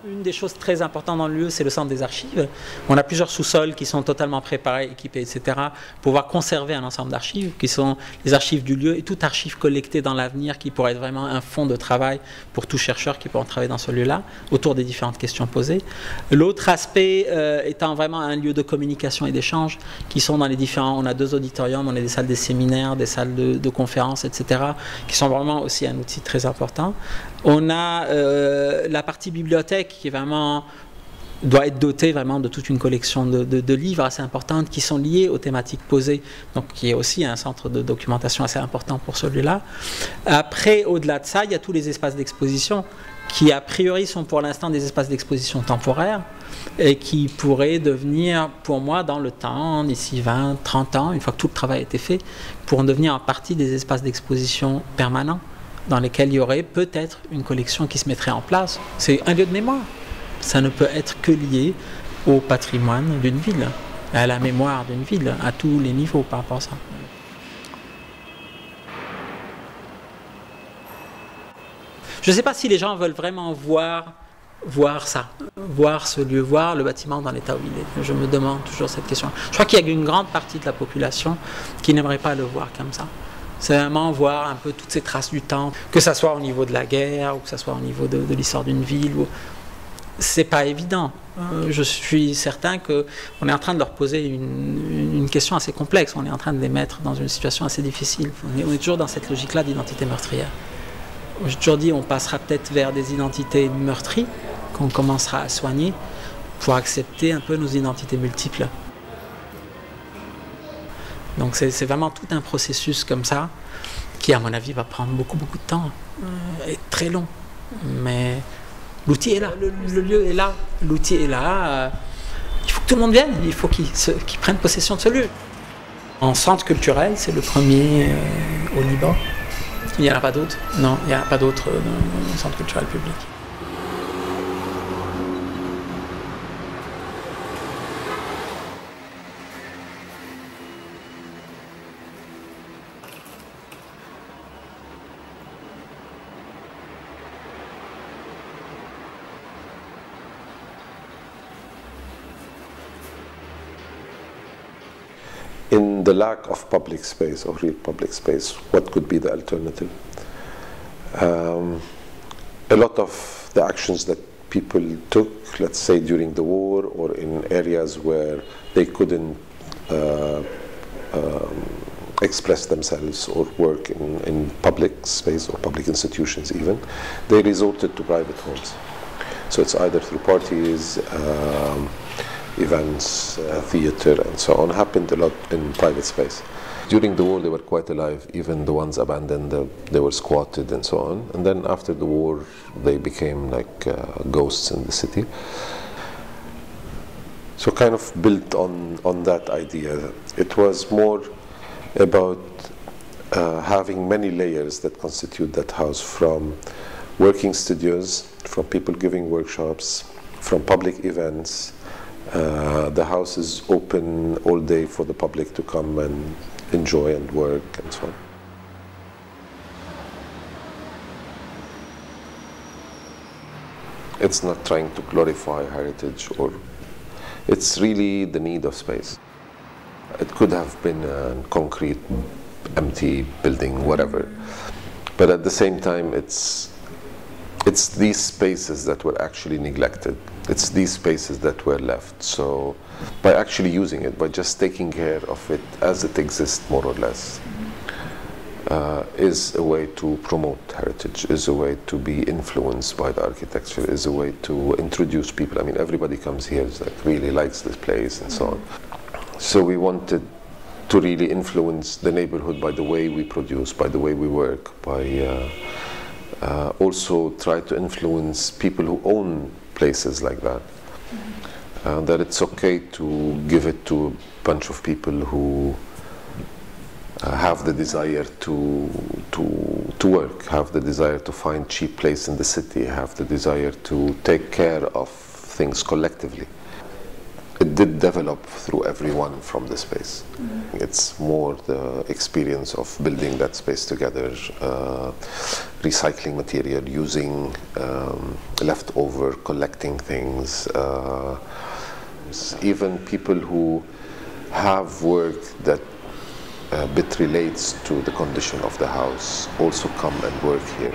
Une des choses très importantes dans le lieu, c'est le centre des archives. On a plusieurs sous-sols qui sont totalement préparés, équipés, etc., pour pouvoir conserver un ensemble d'archives, qui sont les archives du lieu et toute archive collectée dans l'avenir qui pourrait être vraiment un fonds de travail pour tout chercheur qui pourra travailler dans ce lieu-là, autour des différentes questions posées. L'autre aspect étant vraiment un lieu de communication et d'échange, qui sont dans les différents... On a 2 auditoriums, on a des salles des séminaires, des salles de conférences, etc., qui sont vraiment aussi un outil très important. On a la partie bibliothèque qui est vraiment, doit être dotée vraiment de toute une collection de livres assez importantes qui sont liés aux thématiques posées, donc qui est aussi un centre de documentation assez important pour celui-là. Après, au-delà de ça, il y a tous les espaces d'exposition qui a priori sont pour l'instant des espaces d'exposition temporaires et qui pourraient devenir, pour moi, dans le temps, d'ici 20, 30 ans, une fois que tout le travail a été fait, pourront devenir en partie des espaces d'exposition permanents dans lesquels il y aurait peut-être une collection qui se mettrait en place. C'est un lieu de mémoire. Ça ne peut être que lié au patrimoine d'une ville, à la mémoire d'une ville, à tous les niveaux par rapport à ça. Je ne sais pas si les gens veulent vraiment voir ça, voir ce lieu, voir le bâtiment dans l'état où il est. Je me demande toujours cette question. Je crois qu'il y a une grande partie de la population qui n'aimerait pas le voir comme ça. C'est vraiment voir un peu toutes ces traces du temps, que ce soit au niveau de la guerre, ou que ce soit au niveau de l'histoire d'une ville. C'est pas évident. Je suis certain qu'on est en train de leur poser une question assez complexe. On est en train de les mettre dans une situation assez difficile. On est toujours dans cette logique-là d'identité meurtrière. J'ai toujours dit on passera peut-être vers des identités meurtries, qu'on commencera à soigner, pour accepter un peu nos identités multiples. Donc c'est vraiment tout un processus comme ça, qui à mon avis va prendre beaucoup de temps, et très long. Mais l'outil est là, le lieu est là, l'outil est là. Il faut que tout le monde vienne, il faut qu'ils prennent possession de ce lieu. En centre culturel, c'est le premier au Liban. Il n'y en a pas d'autres? Non, il n'y en a pas d'autres centre culturel public. In the lack of public space, or real public space, what could be the alternative? A lot of the actions that people took, let's say during the war, or in areas where they couldn't express themselves or work in public space or public institutions even, they resorted to private homes. So it's either through parties, events, theater, and so on, happened a lot in private space. During the war they were quite alive, even the ones abandoned, they were squatted and so on. And then after the war they became like ghosts in the city. So kind of built on that idea. It was more about having many layers that constitute that house, from working studios, from people giving workshops, from public events. The house is open all day for the public to come and enjoy and work and so on. It's not trying to glorify heritage, or it's really the need of space. It could have been a concrete, empty building, whatever, but at the same time it's these spaces that were actually neglected. It's these spaces that were left. So by actually using it, by just taking care of it as it exists more or less, is a way to promote heritage, is a way to be influenced by the architecture, is a way to introduce people. I mean, everybody comes here, really likes this place and so on. So we wanted to really influence the neighborhood by the way we produce, by the way we work, by also try to influence people who own places like that. That it's okay to give it to a bunch of people who have the desire to work, have the desire to find cheap place in the city, have the desire to take care of things collectively. It did develop through everyone from the space. It's more the experience of building that space together, recycling material, using leftover, collecting things. Even people who have work that a bit relates to the condition of the house also come and work here.